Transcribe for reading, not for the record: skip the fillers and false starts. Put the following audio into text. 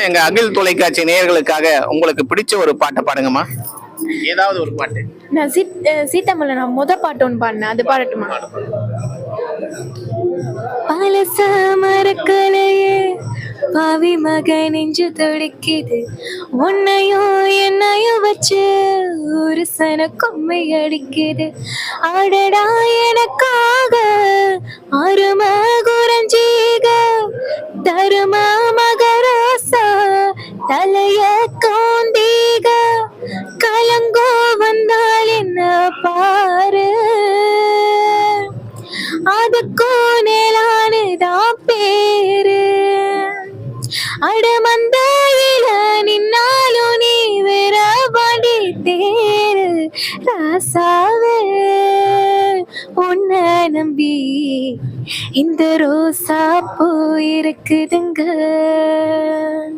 எங்க அகில் தொலைக்காட்சி நேயர்களுக்காக உங்களுக்கு பிடிச்ச ஒரு பாட்டை பாடுங்கம்மா. ஏதாவது ஒரு பாட்டு. நான் சீத்தமல்ல நான் பாட்டு ஒன்று பாடினேன், அது பாடட்டுமா? பழச மறக்கலையே பாவி மக நெஞ்சு துடிக்குது, உன்னையும் என்னையும் வச்சு ஒரு சன கொம்மை அடிக்குது. ஆடடா எனக்காக அரும குரஞ்சீக தரும மகராசா தலைய காந்தீக கலங்கோ வந்தால் என்ன பாரு, அதுக்கோ நேலானுதான் பேரு. அடமந்தையில நின்னாலும் நீ வேற பாண்டி தேரு ராசாவே, உன்னை நம்பி இந்த ரோசா பூ இருக்குதுங்க.